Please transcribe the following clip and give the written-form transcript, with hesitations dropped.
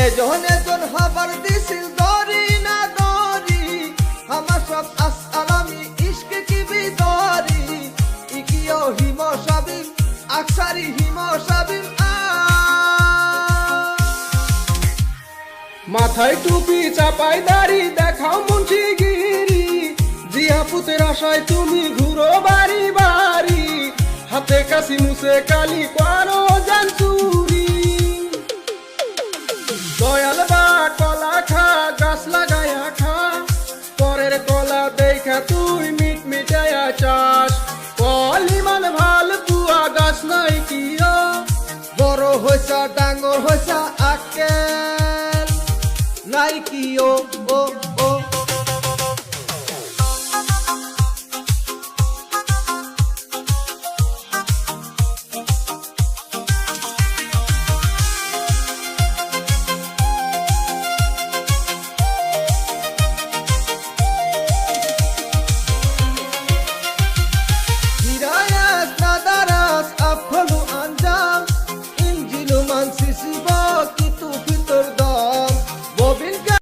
এজন এজন হবার দিছিল দরি না দরি আমার সব আসসালামি ইশকে কি বিদরি ইকিও হিম সাবিম আকসারি হিম সাবিম মাথায় টুপি চাপাই দাড়ি দেখাও মুন্সিগিরি জিয়া পুতের আশায় তুমি ঘুরো বাড়ি বাড়ি হাতে কাশি মুছে কালি করো জানচুরি দয়াল বা কলা খা গাছ লাগায়া খা পরের কলা দেখা তুই মিট মিটায়া চাস কলিমান ভাল পুয়া গাছ নাই কিয়া বড় হইছা ডাঙর হইছা আকেল নাই কি ও